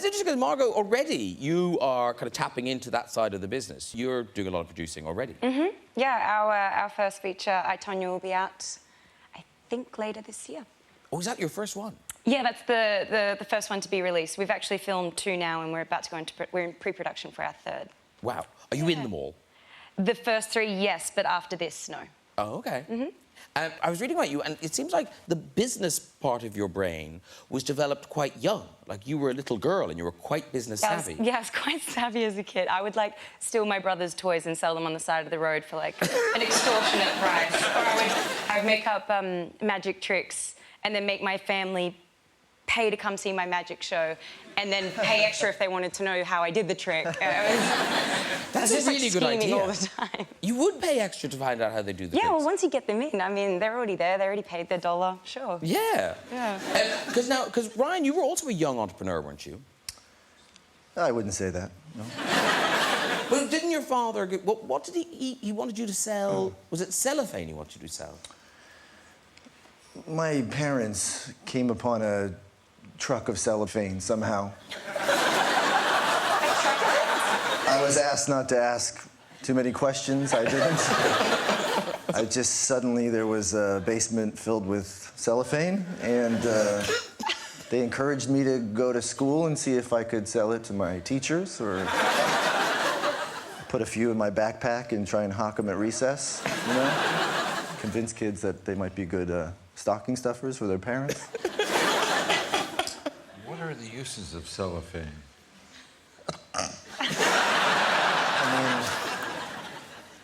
it's interesting because, Margot, already you are kind of tapping into that side of the business. You're doing a lot of producing already. Mm-hmm. Yeah, our first feature, I, Tonya, will be out, I think, later this year. Oh, is that your first one? Yeah, that's the first one to be released. We've actually filmed 2 now, and we're about to go into... We're in pre-production for our 3rd. Wow. Are you in them all? The first 3, yes, but after this, no. Oh, OK. Mm-hmm. I was reading about you, and it seems like the business part of your brain was developed quite young. Like, you were a little girl and you were quite business savvy. I was quite savvy as a kid. I would, like, steal my brother's toys and sell them on the side of the road for, like, an extortionate price. Or I would make up magic tricks and then make my family pay to come see my magic show and then pay extra if they wanted to know how I did the trick. That's a really good idea. All the time. You would pay extra to find out how they do the Yeah, tricks. well, once you get them in, I mean, they're already there. They already paid their $1. Sure. Yeah. Yeah. Because Ryan, you were also a young entrepreneur, weren't you? I wouldn't say that, no. Well, didn't your father... What did he wanted you to sell? Was it cellophane he wanted you to sell? My parents came upon a truck of cellophane somehow. I was asked not to ask too many questions. I didn't. Suddenly there was a basement filled with cellophane, and they encouraged me to go to school and see if I could sell it to my teachers or put a few in my backpack and try and hawk them at recess, you know? Convince kids that they might be good stocking stuffers for their parents. What are the uses of cellophane?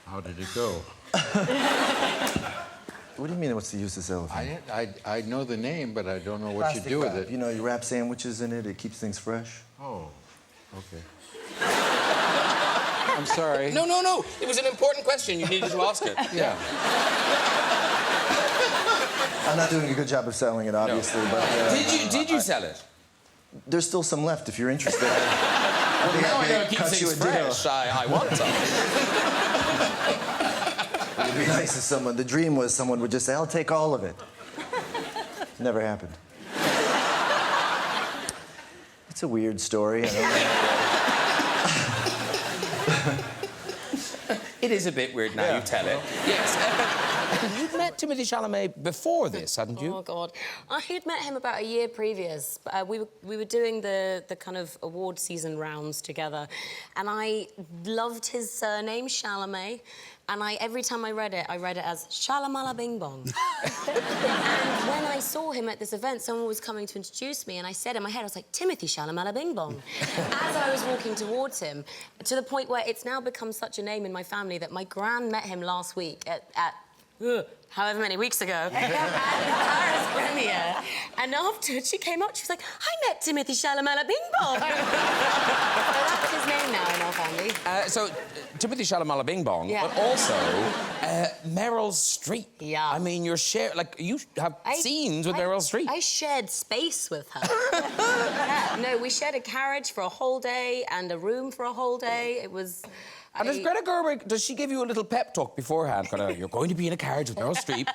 How did it go? What do you mean, what's the use of cellophane? I know the name, but I don't know what you do with it. You know, you wrap sandwiches in it, it keeps things fresh. Oh, okay. I'm sorry. No. It was an important question. You needed to ask it. Yeah. I'm not doing a good job of selling it, obviously, no. but... Did you sell it? There's still some left, if you're interested. Well, now I gotta keep things fresh. I want some. It'd be nice if someone... The dream was someone would just say, I'll take all of it. Never happened. It's a weird story. I don't know. It is a bit weird now, you tell it. Yes. You'd met Timothée Chalamet before this, hadn't you? Oh, God. I had met him about a year previous. We were doing the kind of award season rounds together, and I loved his surname, Chalamet, and every time I read it as Shalamala Bing Bong. And when I saw him at this event, someone was coming to introduce me, and I said in my head, I was like, Timothée Shalamala Bing Bong. As I was walking towards him, to the point where it's now become such a name in my family that my gran met him last week at however many weeks ago, at the Paris premiere. And afterwards, she came up, she was like, I met Timothée Chalamet Bing Bong. So that's his name now in our family. So, Timothée Chalamet Bing Bong, yeah. but also Meryl Streep. Yeah. I mean, you have scenes with Meryl Streep. I shared space with her. Yeah, no, we shared a carriage for a whole day and a room for a whole day. It was... And does Greta Gerwig, does she give you a little pep talk beforehand? Kind of, you're going to be in a carriage with Meryl Streep.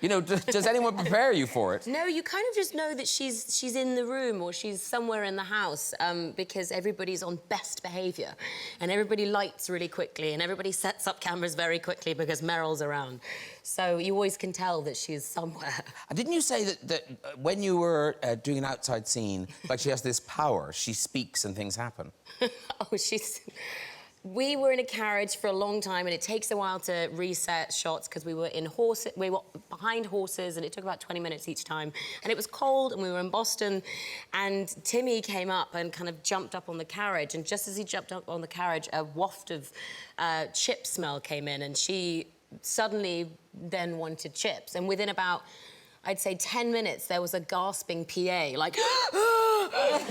You know, does anyone prepare you for it? No, you kind of just know that she's in the room or she's somewhere in the house because everybody's on best behaviour and everybody lights really quickly and everybody sets up cameras very quickly because Meryl's around. So you always can tell that she's somewhere. Didn't you say that when you were doing an outside scene, like she has this power, she speaks and things happen? Oh, we were in a carriage for a long time, and it takes a while to reset shots because we were behind horses, and it took about 20 minutes each time. And it was cold, and we were in Boston, and Timmy came up and kind of jumped up on the carriage, and just as he jumped up on the carriage, a waft of chip smell came in, and she suddenly then wanted chips. And within about, I'd say, 10 minutes, there was a gasping PA, like,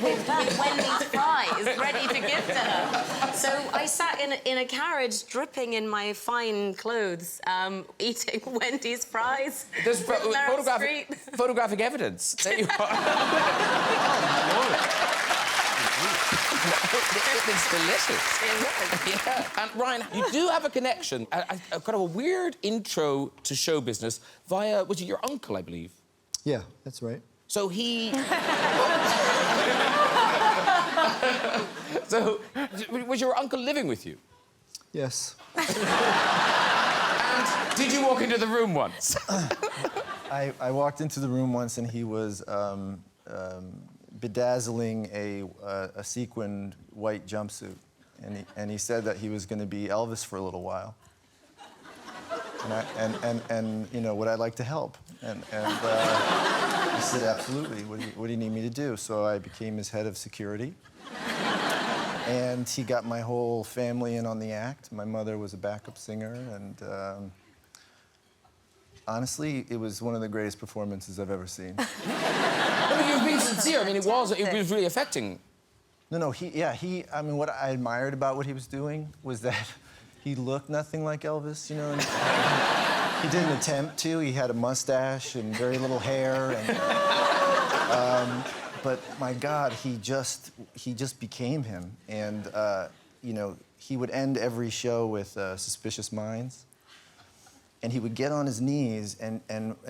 with Wendy's fries ready to give to her. So I sat in a carriage, dripping in my fine clothes, eating Wendy's fries. There's photographic evidence. There you are. It's delicious. Yeah. And Ryan, you do have a connection, kind of a weird intro to show business via, was it your uncle, I believe? Yeah, that's right. So he... So, was your uncle living with you? Yes. And did you walk into the room once? I walked into the room once and he was bedazzling a sequined white jumpsuit. And he said that he was going to be Elvis for a little while. And you know, would I like to help? And I said, absolutely. What do you need me to do? So I became his head of security. And he got my whole family in on the act. My mother was a backup singer, and honestly, it was one of the greatest performances I've ever seen. I mean, you've been sincere. I mean, it was really affecting. No, I mean, what I admired about what he was doing was that he looked nothing like Elvis, you know. And he didn't attempt to. He had a mustache and very little hair. And, but my God, he just became him. And you know, he would end every show with Suspicious Minds. And he would get on his knees, and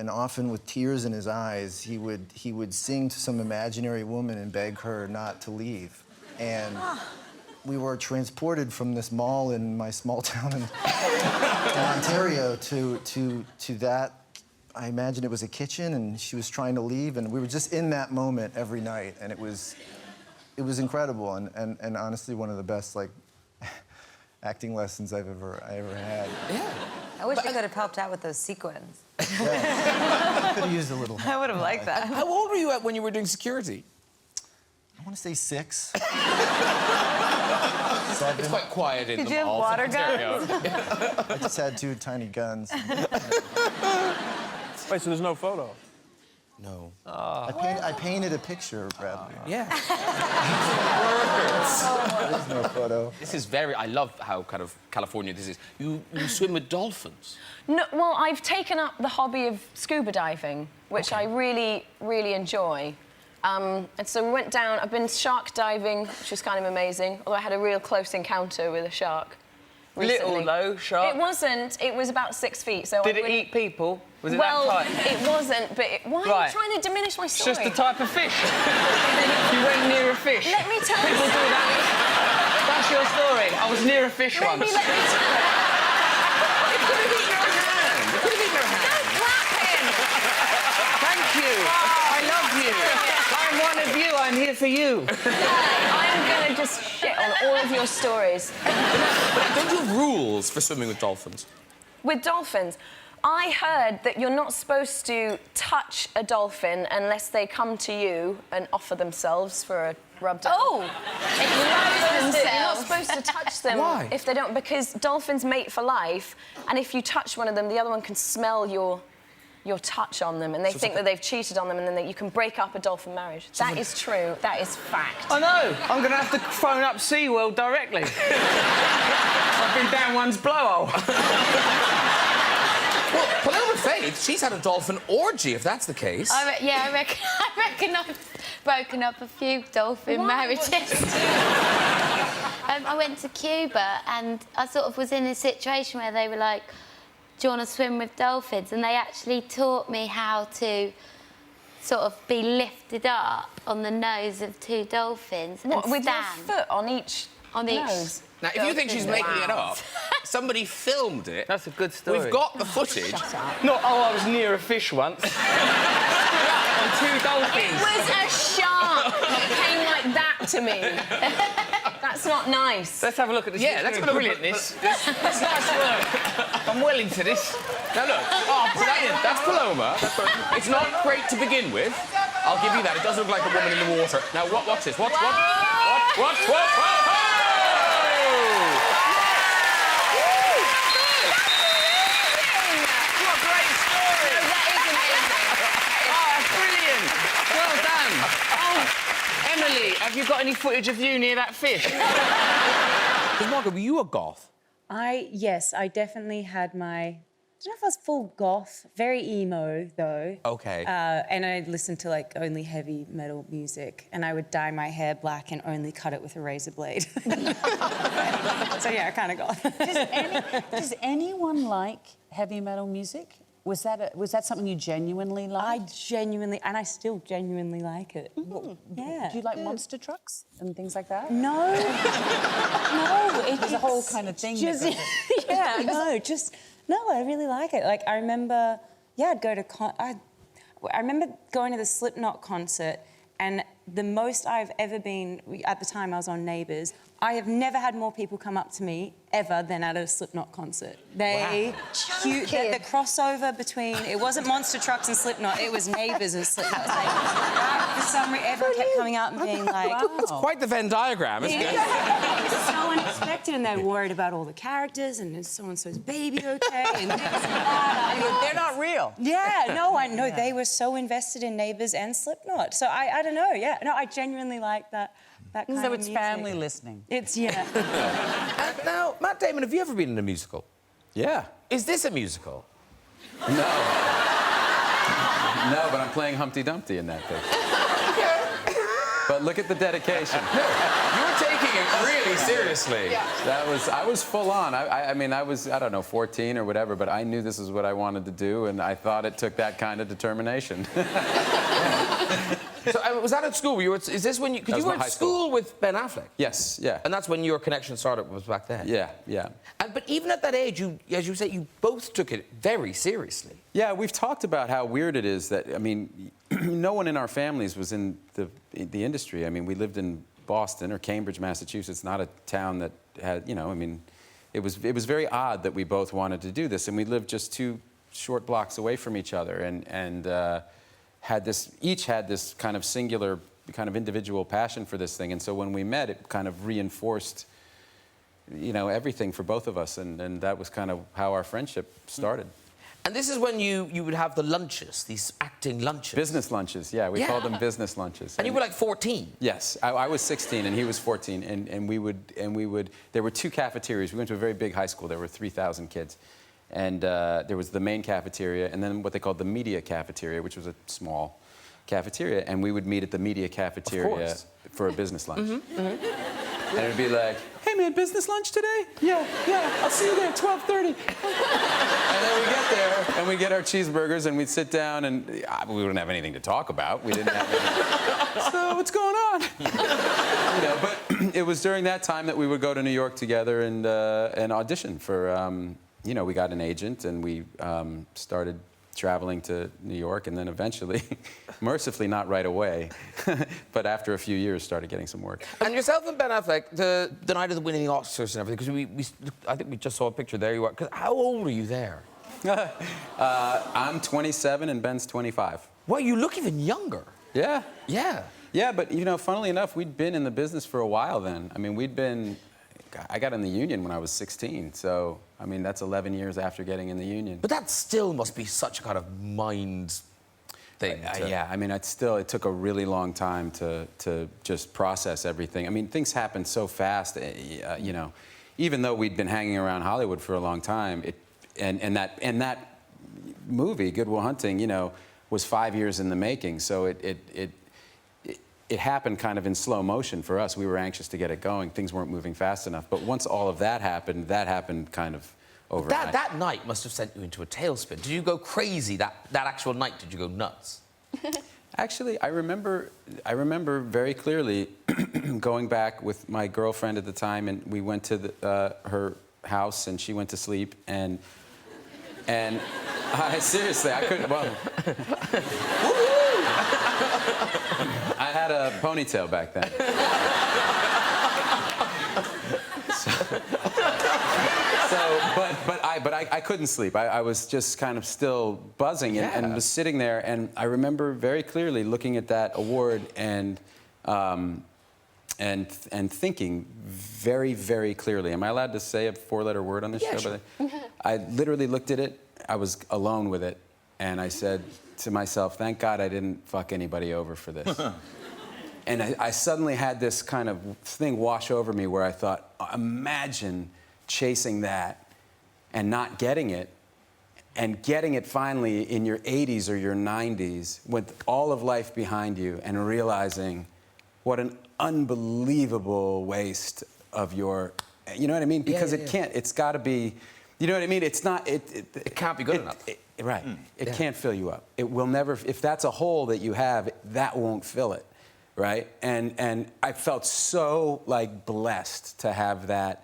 often with tears in his eyes, he would sing to some imaginary woman and beg her not to leave. And we were transported from this mall in my small town in Ontario to that. I imagine it was a kitchen, and she was trying to leave, and we were just in that moment every night, and it was incredible, and honestly one of the best like acting lessons I ever had. Yeah. I wish you could have helped out with those sequins. Yeah. Could have used a little help. I would have liked that. How old were you when you were doing security? I want to say 6. It's quite quiet in Did the you have mall. water guns? I just had 2 tiny guns. Wait, so there's no photo? No. I painted a picture, Bradley. Yeah. There's no photo. This is I love how kind of California this is. You swim with dolphins. No, well, I've taken up the hobby of scuba diving, which I really, really enjoy. And so we went down. I've been shark diving, which was kind of amazing, although I had a real close encounter with a shark recently. Little, though, shark? It wasn't. It was about 6 feet, so Did I it wouldn't... eat people? Was it well, that type? it wasn't, but why are Right. you trying to diminish my It's story? just the type of fish. You went near a fish. Let me tell you People do that. That's your story. I was near a fish Let once. me tell It could have eaten your hand. It could have eaten your hand. Don't clap him! Thank you. I love you. I'm one of you. I'm here for you. I'm gonna just shit on all of your stories. Don't you have rules for swimming with dolphins? With dolphins, I heard that you're not supposed to touch a dolphin unless they come to you and offer themselves for a rub down. Oh! You're not supposed to touch them. Why? If they don't, because dolphins mate for life, and if you touch one of them, the other one can smell your touch on them, and they think that they've cheated on them, and then you can break up a dolphin marriage. That is true. That is fact. I know. I'm going to have to phone up SeaWorld directly. I've been down one's blowhole. Well, Paloma Faith, she's had a dolphin orgy, if that's the case. I reckon I've broken up a few dolphin marriages. I went to Cuba and I sort of was in a situation where they were like, do you want to swim with dolphins? And they actually taught me how to sort of be lifted up on the nose of 2 dolphins and What, with your stand foot on each nose. Now, if you think she's making it up, somebody filmed it. That's a good story. We've got the footage. Not, I was near a fish once. On 2 dolphins. It was a shark. It came like that to me. That's not nice. Let's have a look at this. Yeah, let's have a look. Brilliant, this. That's nice work. I'm well into this. Now, look. Oh, brilliant. That's Paloma. It's not great to begin with. I'll give you that. It does look like a woman in the water. Now, watch this. Watch. Have you got any footage of you near that fish? Because, Margaret, were you a goth? Yes, I definitely had my... I don't know if I was full goth, very emo, though. OK. And I listened to, like, only heavy metal music, and I would dye my hair black and only cut it with a razor blade. So, yeah, kind of goth. Does anyone like heavy metal music? Was that something you genuinely liked? And I still genuinely like it. Yeah. Do you like monster trucks and things like that? No. No, There's a whole kind of thing. just, yeah, no, I really like it. Like, I remember, I'd go to I remember going to the Slipknot concert, and the most I've ever been, at the time I was on Neighbours, I have never had more people come up to me ever than at a Slipknot concert. The crossover between, it wasn't Monster Trucks and Slipknot, it was Neighbours and Slipknot. It's like, for some reason, everyone kept coming up and being like... It's quite the Venn diagram, isn't it? It was so unexpected, and they're worried about all the characters, and is so-and-so's baby okay, and this and that. They're not real. Yeah, no, I know. They were so invested in Neighbours and Slipknot. So I don't know, yeah. No, I genuinely like that kind of So it's music. family listening. It's, yeah. Now, Matt Damon, have you ever been in a musical? Yeah. Is this a musical? No. No, but I'm playing Humpty Dumpty in that picture. But look at the dedication. You're taking it really seriously. I was full on. I mean, I was, I don't know, 14 or whatever, but I knew this is what I wanted to do, and I thought it took that kind of determination. So was that at school? Is this when you... Because you were at school with Ben Affleck. Yes, yeah. And that's when your connection started, was back then. Yeah, yeah. But even at that age, as you say, you both took it very seriously. Yeah, we've talked about how weird it is that, I mean, no one in our families was in the industry. I mean, we lived in Boston or Cambridge, Massachusetts, not a town that had, you know, I mean, it was very odd that we both wanted to do this, and we lived just 2 short blocks away from each other, and each had this kind of singular, kind of individual passion for this thing, and so when we met, it kind of reinforced, you know, everything for both of us, and that was kind of how our friendship started. And this is when you would have the lunches, these acting lunches. Business lunches, yeah, we called them business lunches. And you were like 14? Yes, I was 16 and he was 14, and we would, there were 2 cafeterias. We went to a very big high school, there were 3,000 kids. And there was the main cafeteria, and then what they called the media cafeteria, which was a small cafeteria, and we would meet at the media cafeteria for a business lunch. And it would be like, hey man, business lunch today? Yeah, I'll see you there at 12:30. And then we get there, and we get our cheeseburgers, and we'd sit down, and we wouldn't have anything to talk about. We didn't have anything. So what's going on? You know, but it was during that time that we would go to New York together and audition for, you know, we got an agent, and we started traveling to New York, and then eventually, mercifully not right away, but after a few years, started getting some work. And yourself and Ben Affleck, the night of the winning Oscars and everything, because I think we just saw a picture, there you are. How old are you there? I'm 27 and Ben's 25. Well, you look even younger. Yeah. Yeah. Yeah, but, you know, funnily enough, we'd been in the business for a while then. I mean, I got in the union when I was 16, so, I mean, that's 11 years after getting in the union. But that still must be such a kind of mind thing. Yeah, I mean, it took a really long time to just process everything. I mean, things happened so fast, you know, even though we'd been hanging around Hollywood for a long time, and that movie, Good Will Hunting, you know, was 5 years in the making, so it happened kind of in slow motion for us. We were anxious to get it going. Things weren't moving fast enough. But once all of that happened kind of overnight. That night must have sent you into a tailspin. Did you go crazy that actual night? Did you go nuts? Actually, I remember very clearly going back with my girlfriend at the time, and we went to her house, and she went to sleep, and seriously, I couldn't. Well, I had a ponytail back then. But I couldn't sleep. I was just kind of still buzzing and was sitting there, and I remember very clearly looking at that award and thinking very, very clearly. Am I allowed to say a 4-letter word on this show? Sure. I literally looked at it. I was alone with it, and I said to myself, thank God I didn't fuck anybody over for this. And I suddenly had this kind of thing wash over me where I thought, imagine chasing that and not getting it, and getting it finally in your 80s or your 90s with all of life behind you, and realizing what an unbelievable waste of your, you know what I mean? Because it can't, it's got to be, you know what I mean? It's not, it can't be good enough. Right. It can't fill you up. It will never, if that's a hole that you have, that won't fill it, right? And I felt so, like, blessed to have that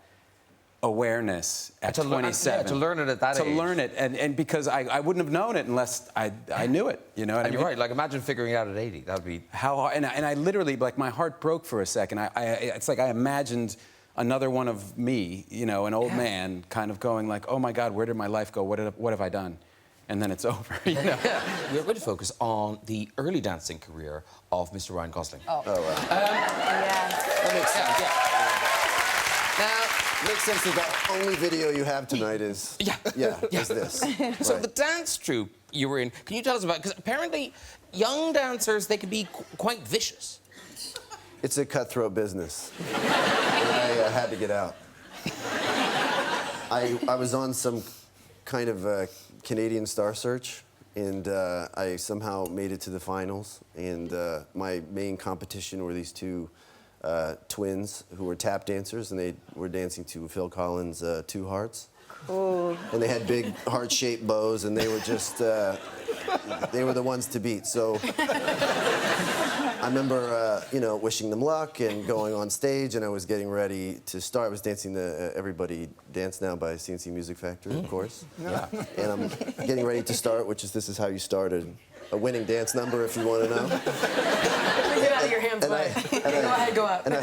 awareness at 27. To learn it at that age. To learn it, and because I wouldn't have known it unless I knew it, you know what I mean? You're right, like, imagine figuring it out at 80. That would be... How hard, and I literally, like, my heart broke for a second. It's like I imagined another one of me, you know, an old man, kind of going like, oh my God, where did my life go? What have I done? And then it's over, you know? We're going to focus on the early dancing career of Mr. Ryan Gosling. Oh, wow. That makes sense. Now, Makes sense that the only video you have tonight is... is this. So the dance troupe you were in, can you tell us about... Because apparently, young dancers, they can be quite vicious. It's a cutthroat business. And I had to get out. I was on some kind of Canadian Star Search, and I somehow made it to the finals. And my main competition were these two twins who were tap dancers, and they were dancing to Phil Collins' Two Hearts. Ooh. And they had big heart-shaped bows, and they were just, they were the ones to beat. So I remember, you know, wishing them luck and going on stage, and I was getting ready to start. I was dancing the Everybody Dance Now by CNC Music Factory, of course. Yeah. And I'm getting ready to start, which is This Is How You Started. A winning dance number, if you want to know. Please get out of your hands, bud. Go ahead, go up. And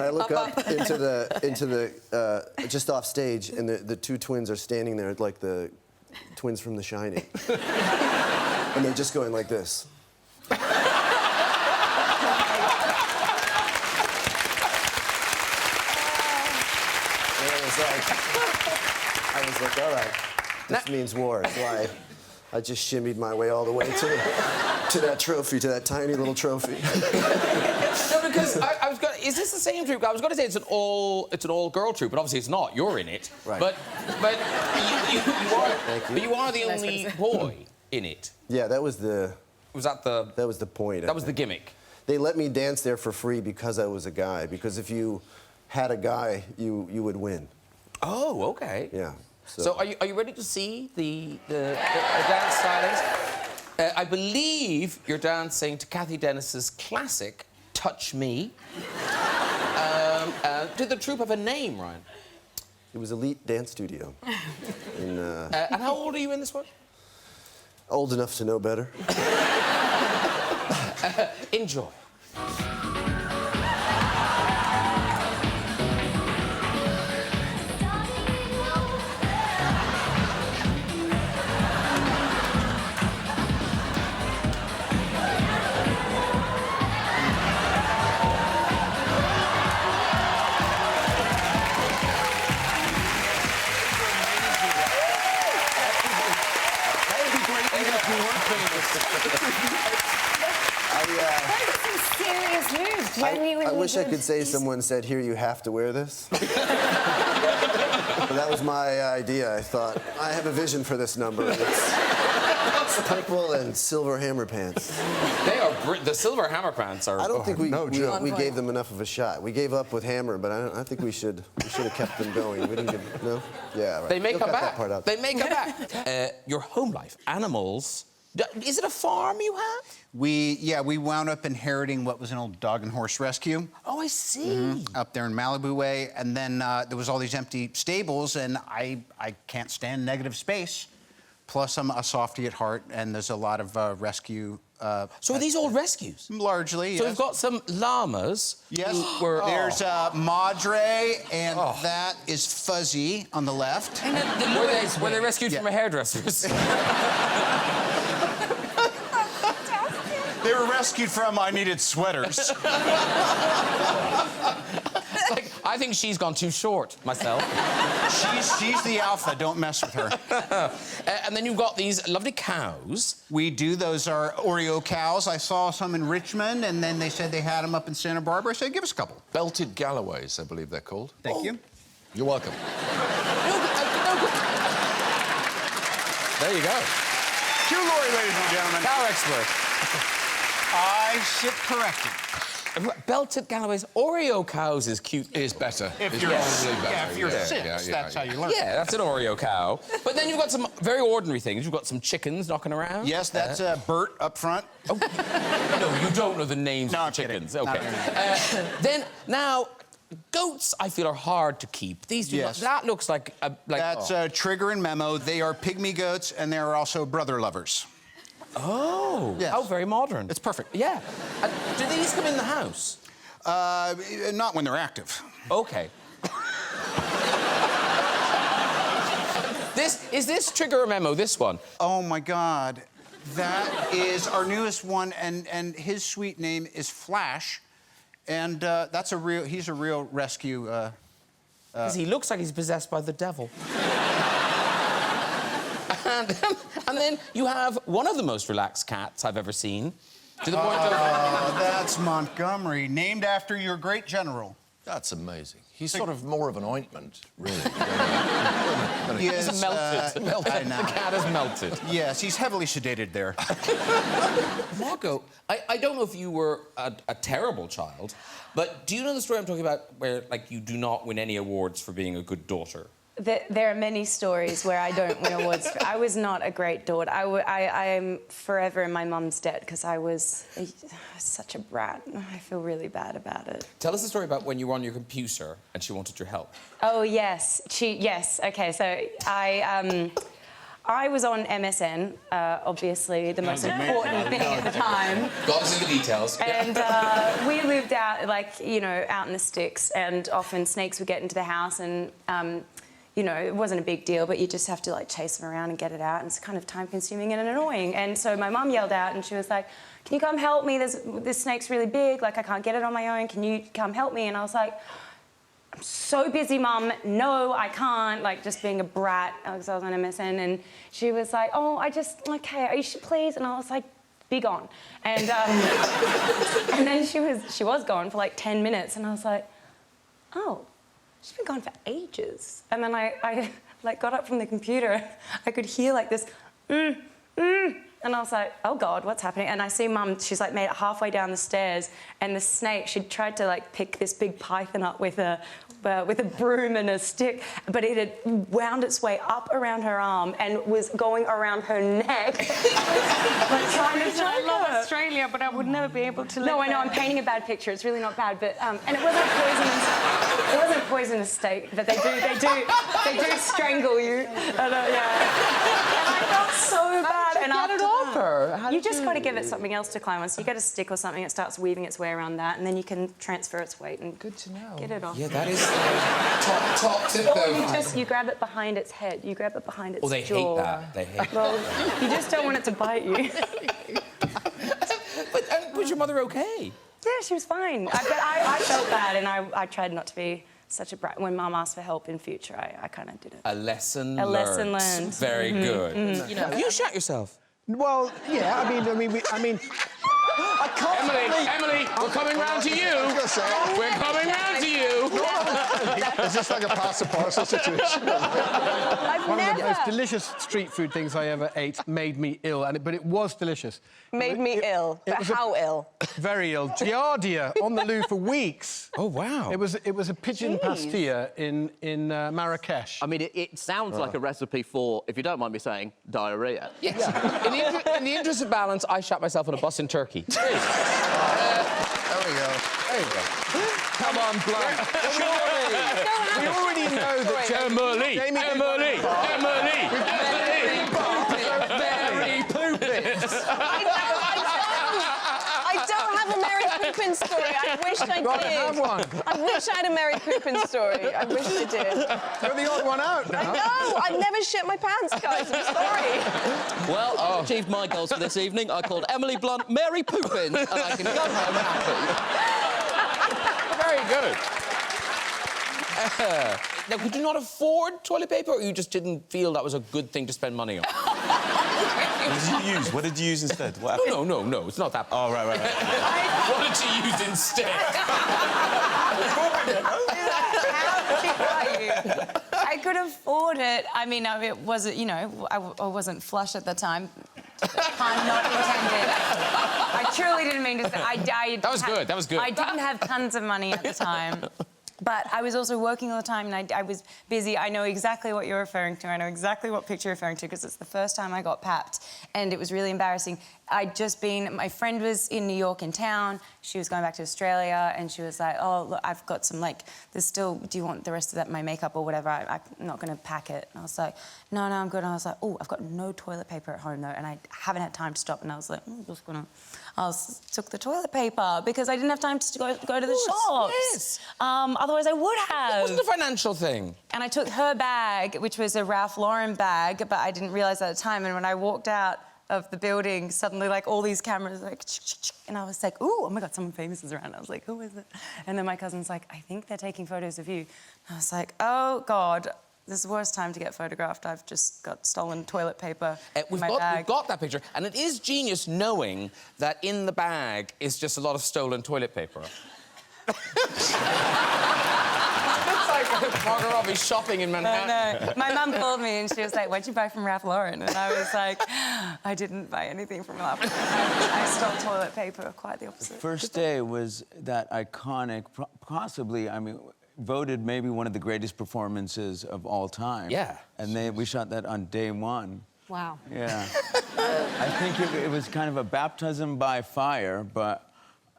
I look up into the just off stage, and the two twins are standing there like the twins from The Shining. And they're just going like this. And I was like, all right, this means war. So I just shimmied my way all the way to that trophy, to that tiny little trophy. No, because I was going. Is this the same troupe? I was going to say it's an all-girl troupe, but obviously it's not. You're in it. Right. But you are. Thank you. But you are the only boy in it. Yeah, that was the. Was that the? That was the point. That was the gimmick. They let me dance there for free because I was a guy. Because if you had a guy, you would win. Oh, okay. Yeah. So are you ready to see the dance stylings? I believe you're dancing to Kathy Dennis's classic "Touch Me." Did the troupe have a name, Ryan? It was Elite Dance Studio. And how old are you in this one? Old enough to know better. Enjoy. Serious moves. Genuinely I wish I could say good. someone said, here, you have to wear this. But that was my idea. I thought, I have a vision for this number. It's purple and silver hammer pants. They are the silver hammer pants are. I don't think we joke. gave them enough of a shot. We gave up with hammer, but I think we should have kept them going. We didn't give, no? Yeah, right. They may You'll come cut back. that part out. They may come back. Your home life, animals. Is it a farm you have? We wound up inheriting what was an old dog and horse rescue. Oh, I see. Up there in Malibu Way, and then there was all these empty stables, and I can't stand negative space. Plus, I'm a softie at heart, and there's a lot of rescue. So are these all rescues? Largely, So yes. we've got some llamas. Yes. Who were, There's Madre, and that is Fuzzy on the left. Were they rescued from a hairdresser's? They were rescued from I needed sweaters. Like, I think she's gone too short, myself. She's the alpha. Don't mess with her. And then you've got these lovely cows. We do. Those are Oreo cows. I saw some in Richmond, and then they said they had them up in Santa Barbara. I said, give us a couple. Belted Galloways, I believe they're called. Thank you. You're welcome. There you go. Hugh Laurie, ladies and gentlemen. Cow expert. I sit corrected. Belted Galloways. Oreo cows is cute. Is better. If you're, if you're 6, that's how you learn. Yeah, that's an Oreo cow. But then you've got some very ordinary things. You've got some chickens knocking around. Yes, that's Bert up front. Oh. No, you don't know the names of the chickens. Okay. Then, now, goats, I feel, are hard to keep. These do not, that looks like... That's Trigger and Memo. They are pygmy goats, and they're also brother lovers. Oh. Yes. How very modern. It's perfect. Yeah. Do these come in the house? Not when they're active. Okay. Is this Trigger or Memo, this one? Oh, my God. That is our newest one, and his sweet name is Flash. And that's he's a real rescue. Because he looks like he's possessed by the devil. and then you have one of the most relaxed cats I've ever seen. To the point of... that's Montgomery, named after your great general. That's amazing. He's sort of more of an ointment, really. He's melted. I know. The cat is melted. Yes, he's heavily sedated there. Margot, I don't know if you were a terrible child, but do you know the story I'm talking about where, like, you do not win any awards for being a good daughter? There are many stories where I don't win awards. I was not a great daughter. I am forever in my mum's debt because I was such a brat. I feel really bad about it. Tell us the story about when you were on your computer and she wanted your help. Oh, yes. Yes, OK, so I was on MSN, obviously the most important thing at the time. Got us in the details. And we lived out, like, you know, out in the sticks, and often snakes would get into the house and... you know, it wasn't a big deal, but you just have to, like, chase them around and get it out, and it's kind of time-consuming and annoying. And so my mum yelled out, and she was like, can you come help me? This snake's really big, like, I can't get it on my own. Can you come help me? And I was like, I'm so busy, Mum. No, I can't. Like, just being a brat, because I was on MSN. And she was like, oh, OK, you should please. And I was like, be gone. And, and then she was gone for, like, 10 minutes, and I was like, oh. She's been gone for ages. And then I like, got up from the computer. I could hear, like, this, and I was like, oh, God, what's happening? And I see Mum, she's, like, made it halfway down the stairs, and the snake, she'd tried to, like, pick this big python up with a broom and a stick, but it had wound its way up around her arm and was going around her neck. Like, trying to I love Australia, but I would never be able to live No, I know, there. I'm painting a bad picture. It's really not bad, but... and it wasn't poisonous. It wasn't poisonous steak, but they do strangle you. And, and I felt so bad. And get it off her? You just got to give it something else to climb on. So you get a stick or something, it starts weaving its way around that, and then you can transfer its weight and Good to know. get it off. Yeah, that is top tip, Or though. you grab it behind its head. You grab it behind its jaw. Oh, they hate that. They hate Well, you just don't want it to bite you. But was your mother okay? Yeah, she was fine. But I felt bad, and I tried not to be such a brat. When Mum asked for help in future, I kind of did it. A lesson learned. A lesson learned. Very good. You know, You shot yourself. Well, yeah, I mean, I can't... Emily, we're coming round to you. We're coming round to you. Is this like a pass the parcel situation? One of the most delicious street food things I ever ate made me ill, but it was delicious. Made me ill. But how ill? Very ill. Giardia on the loo for weeks. Oh, wow. It was a pigeon pastilla in Marrakesh. I mean, it sounds like a recipe for, if you don't mind me saying, diarrhea. Yes. In the interest of balance, I shot myself on a bus in Turkey. There we go. There you go. Come on, Blunt. We already know that Emily. I don't have a Mary Poppins story. I wish I did. Have one. I wish I had a Mary Poppins story. I wish I did. You're the odd one out now. I know. I've never shit my pants, guys. I'm sorry. Well, I've achieved my goals for this evening. I called Emily Blunt Mary Poopins, and I can go home happy. Very good. Now, could you not afford toilet paper, or you just didn't feel that was a good thing to spend money on? What did you use? What did you use instead? What happened? No, it's not that. Oh, right. What did you use instead? I could afford it. I mean, it wasn't, you know, I wasn't flush at the time. Pun not intended. I truly didn't mean to say. That was good. That was good. I didn't have tons of money at the time. But I was also working all the time and I was busy. I know exactly what you're referring to. I know exactly what picture you're referring to because it's the first time I got papped and it was really embarrassing. My friend was in New York in town. She was going back to Australia and she was like, oh, look, I've got some, there's still, do you want the rest of that, my makeup or whatever? I'm not going to pack it. And I was like, no, I'm good. And I was like, oh, I've got no toilet paper at home though. And I haven't had time to stop. And I was like, I'm just going to... took the toilet paper because I didn't have time to go to the shops. Yes. Otherwise, I would have. It wasn't a financial thing. And I took her bag, which was a Ralph Lauren bag, but I didn't realise at the time. And when I walked out of the building, suddenly, all these cameras, and I was like, ooh, oh my God, someone famous is around. I was like, who is it? And then my cousin's like, I think they're taking photos of you. And I was like, oh, God. This is the worst time to get photographed. I've just got stolen toilet paper in my bag. We've got that picture, and it is genius knowing that in the bag is just a lot of stolen toilet paper. It's like Margot Robbie shopping in Manhattan. No. My mum called me and she was like, what'd you buy from Ralph Lauren? And I was like, I didn't buy anything from Ralph Lauren. I stole toilet paper, quite the opposite. The first day was that iconic, possibly, voted maybe one of the greatest performances of all time. Yeah. And we shot that on day one. Wow. Yeah. I think it was kind of a baptism by fire, but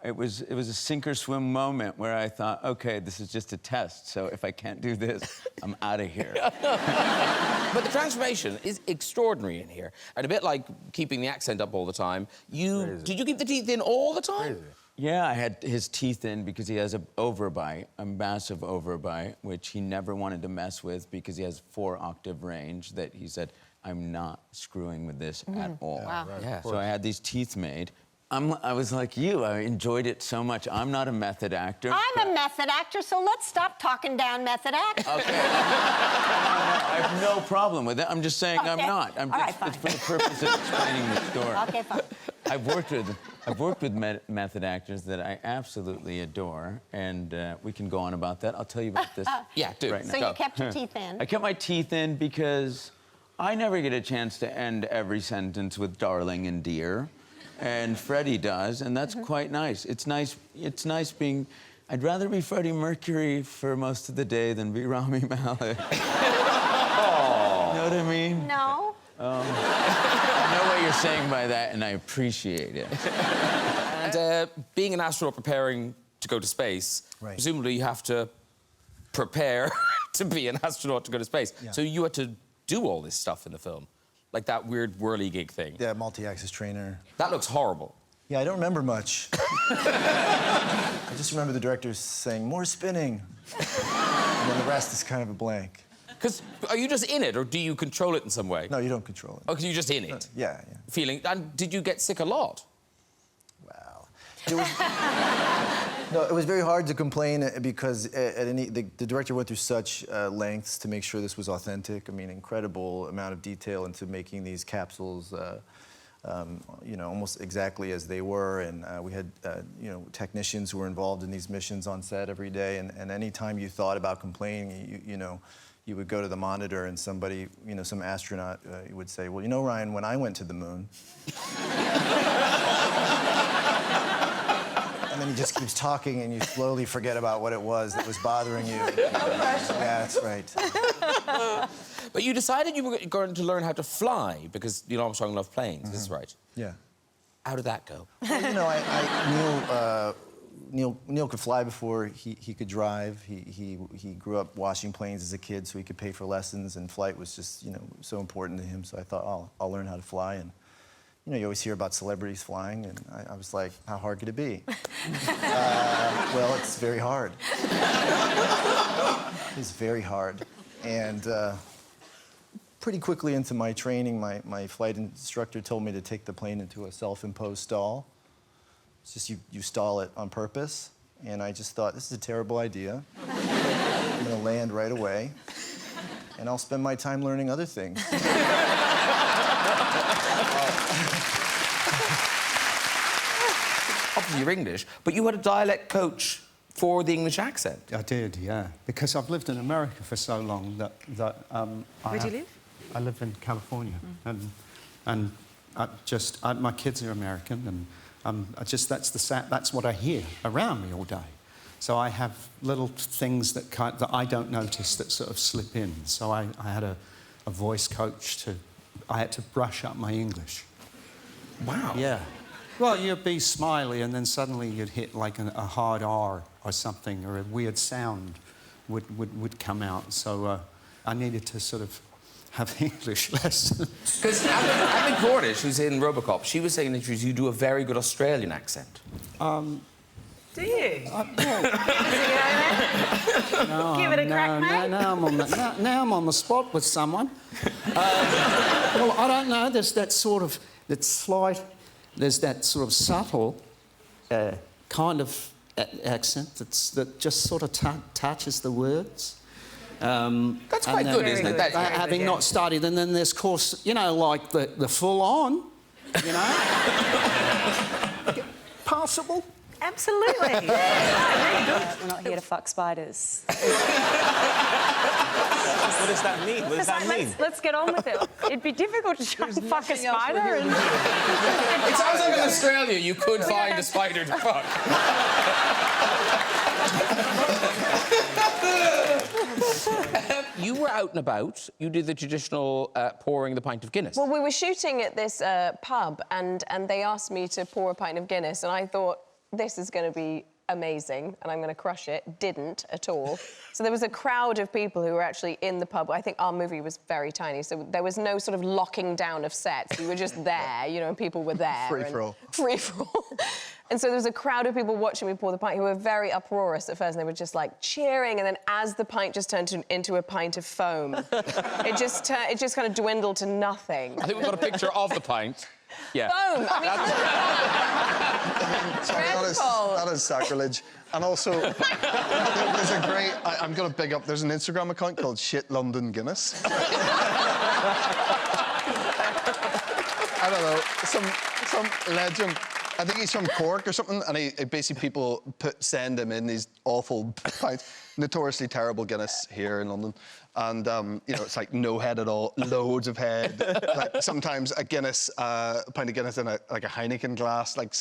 it was a sink or swim moment where I thought, okay, this is just a test, so if I can't do this, I'm out of here. But the transformation is extraordinary in here, and a bit like keeping the accent up all the time. Did you keep the teeth in all the time? Crazy. Yeah, I had his teeth in because he has an overbite, a massive overbite, which he never wanted to mess with because he has 4-octave range that he said, I'm not screwing with this at all. Wow. Yeah. So I had these teeth made. I was like you, I enjoyed it so much. I'm not a method actor. I'm a method actor, so let's stop talking down method actors. Okay. I have no problem with it. I'm just saying I'm not. It's for the purpose of explaining the story. Okay, fine. I've worked with method actors that I absolutely adore, and we can go on about that. I'll tell you about this. Yeah, do. Right now. So you kept your teeth in. I kept my teeth in because I never get a chance to end every sentence with darling and dear, and Freddie does, and that's quite nice. It's nice being... I'd rather be Freddie Mercury for most of the day than be Rami Malek. You know what I mean? No. I know what you're saying by that, and I appreciate it. And being an astronaut preparing to go to space, presumably you have to prepare to be an astronaut to go to space. Yeah. So you had to do all this stuff in the film, like that weird whirly-gig thing. Yeah, multi-axis trainer. That looks horrible. Yeah, I don't remember much. I just remember the director saying, more spinning. And then the rest is kind of a blank. Because are you just in it, or do you control it in some way? No, you don't control it. Oh, because you're just in it? Yeah. Feeling... And did you get sick a lot? Well, no, it was very hard to complain because the director went through such lengths to make sure this was authentic. I mean, incredible amount of detail into making these capsules, you know, almost exactly as they were. And we had, you know, technicians who were involved in these missions on set every day. And any time you thought about complaining, you know, you would go to the monitor and somebody, you know, some astronaut would say, well, you know, Ryan, when I went to the moon... And then he just keeps talking and you slowly forget about what it was that was bothering you. Yeah, that's right. But you decided you were going to learn how to fly because Neil Armstrong loved planes, is this right? Yeah. How did that go? Well, you know, Neil could fly before he could drive. He grew up washing planes as a kid so he could pay for lessons, and flight was just, you know, so important to him. So I thought, oh, I'll learn how to fly. And you know, you always hear about celebrities flying, and I was like, how hard could it be? Well, it's very hard. It's very hard. And pretty quickly into my training, my flight instructor told me to take the plane into a self-imposed stall. It's just you stall it on purpose. And I just thought, this is a terrible idea. I'm gonna land right away, and I'll spend my time learning other things. Obviously, you're English, but you had a dialect coach for the English accent. I did, yeah. Because I've lived in America for so long that Where do you live? I live in California. And my kids are American, and that's what I hear around me all day. So I have little things that I don't notice that sort of slip in. So I had a voice coach I had to brush up my English. Wow. Yeah. Well, you'd be smiley, and then suddenly you'd hit like a hard R or something, or a weird sound would come out. So I needed to sort of have English lessons. Because Abby Cornish, who's in Robocop, she was saying in interviews you do a very good Australian accent. Do you? No, Give it a crack, mate. now I'm on the spot with someone. Well, I don't know. There's that sort of subtle kind of accent that just sort of touches the words. That's quite good, isn't it? That's having not studied, and then there's, of course, you know, like the full-on, you know. Passable. Absolutely. We're not here to fuck spiders. What does that mean? What does that mean? Let's get on with it. It'd be difficult to try and fuck a spider. It sounds like in Australia you could find a spider to fuck. You were out and about. You did the traditional pouring the pint of Guinness. Well, we were shooting at this pub, and they asked me to pour a pint of Guinness, and I thought, this is going to be amazing, and I'm going to crush it. Didn't at all. So there was a crowd of people who were actually in the pub. I think our movie was very tiny, so there was no sort of locking down of sets. We were just there, you know, and people were there. Free-for-all. Free-for-all. And so there was a crowd of people watching me pour the pint who were very uproarious at first, and they were just, like, cheering, and then as the pint just turned into a pint of foam, it just kind of dwindled to nothing. I think we've got a picture of the pint. Yeah. Foam! I mean, that is sacrilege. And also, there's a great... I'm going to big up... There's an Instagram account called Shit London Guinness. I don't know, some legend... I think he's from Cork or something, and he basically people send him in these awful pints, notoriously terrible Guinness here in London, and you know, it's like no head at all, loads of head. Like sometimes a Guinness, a pint of Guinness in a Heineken glass, like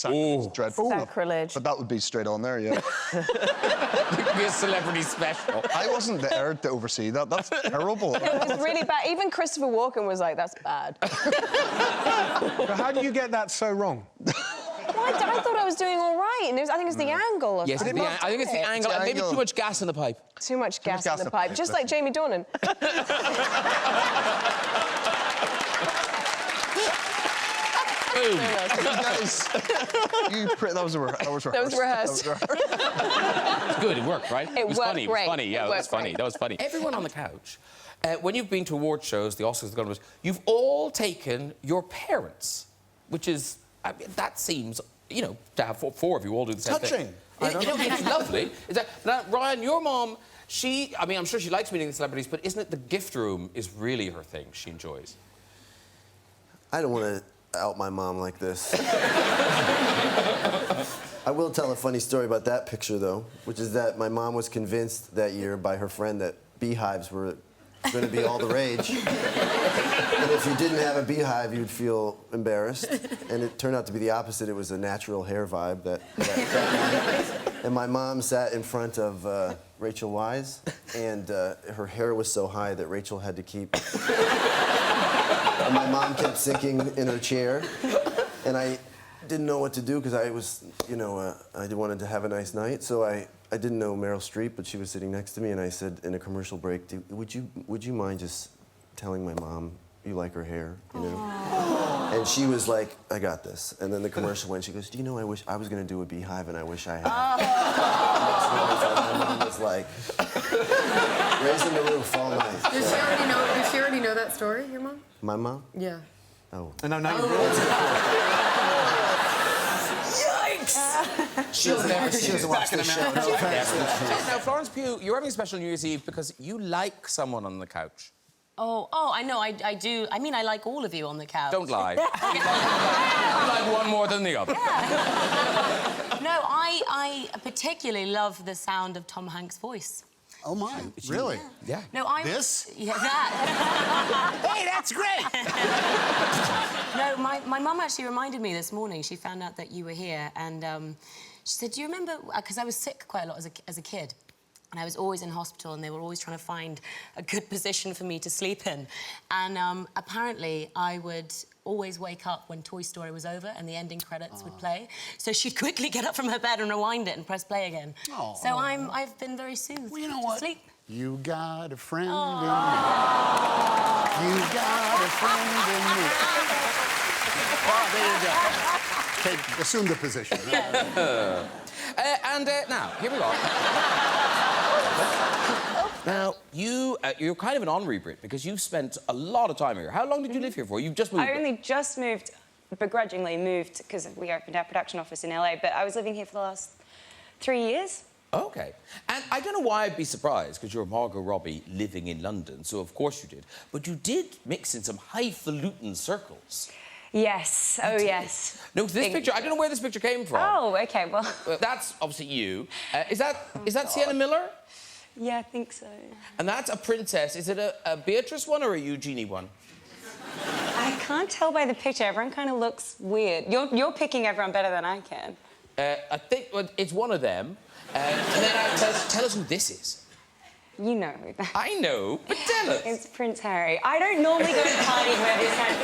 dreadful. Sacrilege. But that would be straight on there, yeah. It could be a celebrity special. I wasn't there to oversee that. That's terrible. It was really bad. Even Christopher Walken was like, "That's bad." But how do you get that so wrong? Well, I thought I was doing all right, and I think it's the angle. Yes, I think it's the angle, and maybe too much gas in the pipe. Too much gas in the pipe, just like Jamie Dornan. Boom. That was rehearsed. That was rehearsed. It's good, it worked, right? It was worked funny. great. It was funny, yeah, It it was worked funny. great. That was funny. Everyone on the couch, when you've been to award shows, the Oscars, the Golden Globes, you've all taken your parents, which is, I mean, that seems, you know, to have four of you all do the same thing. Touching. It's lovely. Now, Ryan, your mom, I mean, I'm sure she likes meeting the celebrities, but isn't it the gift room is really her thing she enjoys? I don't want to out my mom like this. I will tell a funny story about that picture, though, which is that my mom was convinced that year by her friend that beehives were going to be all the rage. And if you didn't have a beehive, you'd feel embarrassed. And it turned out to be the opposite. It was a natural hair vibe that and my mom sat in front of Rachel Weisz, and her hair was so high that Rachel had to keep... And my mom kept sinking in her chair, and I didn't know what to do because I was, you know, I wanted to have a nice night, so I didn't know Meryl Streep, but she was sitting next to me, and I said in a commercial break, would you mind just telling my mom you like her hair, you know? Aww. And she was like, I got this. And then the commercial went, she goes, do you know, I wish I was going to do a beehive, and I wish I had. My mom was like, raising the roof all night. Does she already know that story, your mom? My mom? Yeah. Oh. No, you Yikes! She doesn't watch this show. Now, Florence Pugh, you're having a special New Year's Eve because you like someone on the couch. Oh, I know, I do. I mean, I like all of you on the couch. Don't lie. You like one more than the other. Yeah. No, I particularly love the sound of Tom Hanks' voice. Oh, my. Really? Yeah. No, I... This? Yeah, that. Hey, that's great! No, my mum actually reminded me this morning. She found out that you were here, and she said, do you remember... Because I was sick quite a lot as a kid, and I was always in hospital, and they were always trying to find a good position for me to sleep in. And apparently, I would always wake up when Toy Story was over and the ending credits would play. So she'd quickly get up from her bed and rewind it and press play again. So I've been very soothed to sleep. You got a friend in me. You got a friend in me. Oh, there you go. Okay, assume the position. Now, here we go. Now, you're kind of an honorary Brit because you've spent a lot of time here. How long did you live here for? You've just moved. I only just moved, begrudgingly moved, because we opened our production office in LA, but I was living here for the last 3 years. OK. And I don't know why I'd be surprised, because you're Margot Robbie living in London, so of course you did. But you did mix in some highfalutin circles. Yes. Oh, yes. No, this picture, I don't know where this picture came from. Oh, OK, well... That's obviously you. Is that Sienna Miller? Yeah, I think so. And that's a princess. Is it a Beatrice one or a Eugenie one? I can't tell by the picture. Everyone kind of looks weird. You're picking everyone better than I can. I think it's one of them. And then tell us who this is. You know who that is. I know, but tell us. It's Prince Harry. I don't normally go to parties where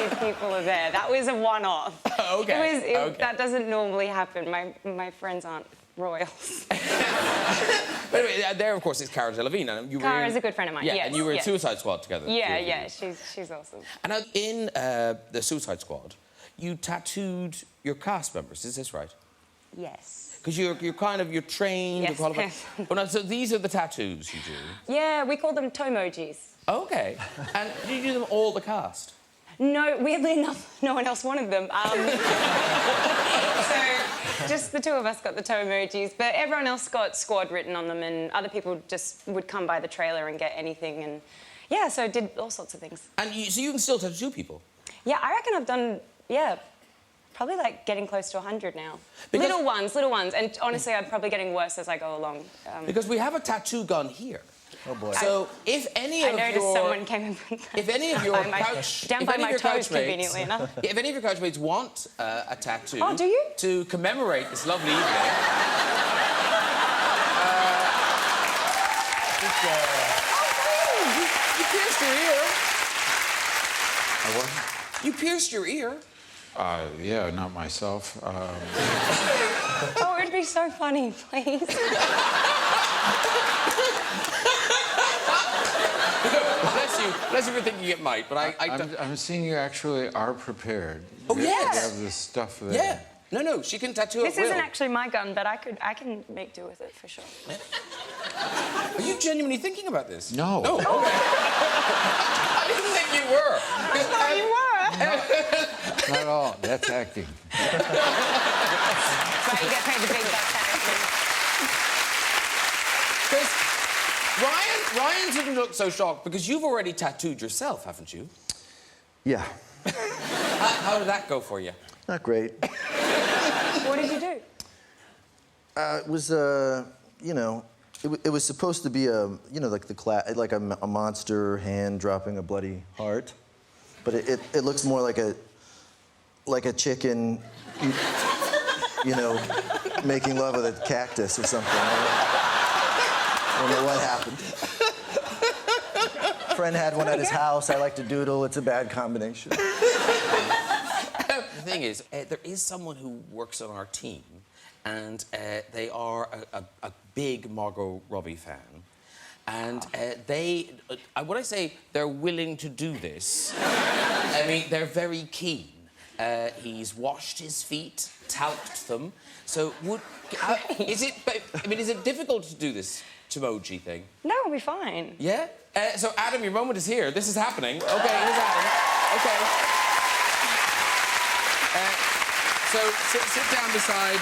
these people are there. That was a one-off. OK. That doesn't normally happen. My friends aren't royals. But anyway, there, of course, is Cara Delevingne. And Cara's a good friend of mine, yeah, yes. And you were in Suicide Squad together. Yeah, yeah, she's awesome. And now, in the Suicide Squad, you tattooed your cast members, is this right? Yes. Because you're trained, yes, you're qualified. Yes. Well, no, so these are the tattoos you do? Yeah, we call them tomojis. OK. And did you do them all the cast? No, weirdly enough, no one else wanted them. So just the two of us got the toe emojis, but everyone else got squad written on them, and other people just would come by the trailer and get anything, and yeah, so I did all sorts of things. And so you can still tattoo people? Yeah, I reckon I've done, probably like getting close to 100 now. Because... Little ones, and honestly, I'm probably getting worse as I go along. Because we have a tattoo gun here. Oh boy. So if any of I noticed someone came and put that if any of your down by my toes, conveniently enough. If any of your couchmates want a tattoo, oh, do you? To commemorate this lovely evening. You pierced your ear. What? You pierced your ear. Yeah, not myself. Oh, it'd be so funny, please. Bless you for thinking it might, but I'm seeing you actually are prepared. Oh, yes! You have this stuff there. Yeah. No, she can tattoo This at will. isn't actually my gun, but I can make do with it for sure. Are you genuinely thinking about this? No. No. Okay. I didn't think you were. I thought you were. Not at all. That's acting. Right, you get paid the big bucks. Ryan didn't look so shocked because you've already tattooed yourself, haven't you? Yeah. How did that go for you? Not great. What did you do? It was, you know, it was supposed to be you know, like a monster hand dropping a bloody heart, but it looks more like a chicken, you know, making love with a cactus or something. I don't know what happened. Friend had one at his house. I like to doodle. It's a bad combination. The thing is, there is someone who works on our team, and they are a big Margot Robbie fan. And when I say they're willing to do this, I mean, they're very keen. He's washed his feet, talced them. So is it difficult to do this emoji thing? No, it'll be fine. Yeah? So, Adam, your moment is here. This is happening. OK, here's Adam. OK. So, sit down beside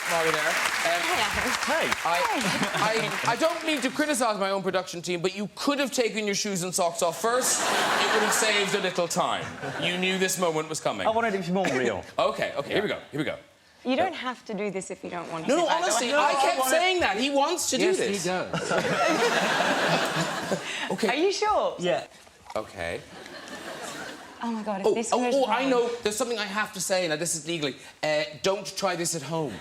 Margot there. Hey. I don't mean to criticise my own production team, but you could have taken your shoes and socks off first. It would have saved a little time. You knew this moment was coming. I wanted it to be more real. OK, here we go. You don't have to do this if you don't want to. No, by the honestly, way. I kept saying that. He wants to do this. Yes, he does. Okay. Are you sure? Yeah. Okay. Oh my God, if this goes I wrong- know. There's something I have to say, and this is legally. Don't try this at home.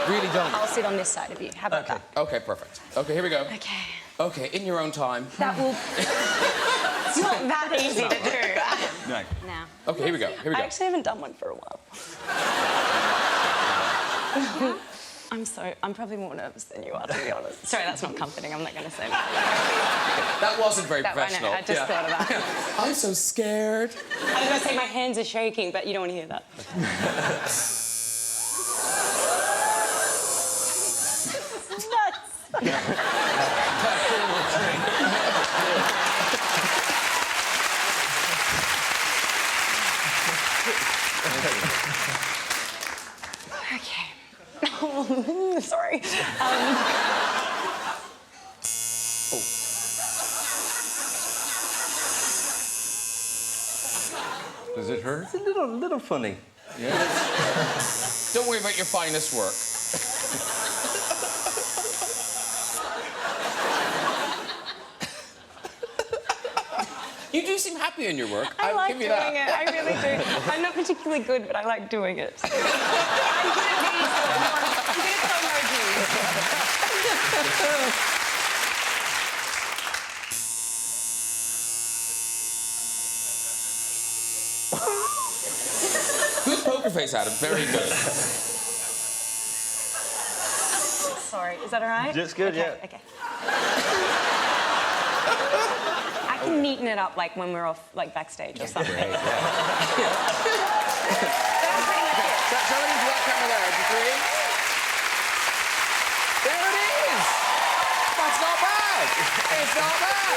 Really don't. I'll sit on this side of you. How about that? Okay, perfect. Okay, here we go. Okay. Okay, in your own time. That will... It's not that easy to do. No. Now. Okay, here we go. Here we I go. actually haven't done one for a while. I'm probably more nervous than you are, to be honest. Sorry, that's not comforting. I'm not going to say that. That wasn't very I know, professional. I just thought of that. I'm so scared. I was going to say my hands are shaking, but you don't want to hear that. Okay. Sorry. Does it hurt? It's a little funny. Yeah. Don't worry about your finest work. You do seem happy in your work. I I'll like give you doing that. it. I really do. I'm not particularly good, but I like doing it. I'm good at these. I'm good at emojis. Good poker face, Adam. Very good. Sorry, is that all right? Just good, okay, yeah. Okay. I can neaten it up like when we're off, like backstage or something. Great, yeah. Somebody into that camera there. Agree? There it is. That's not bad. It's not bad.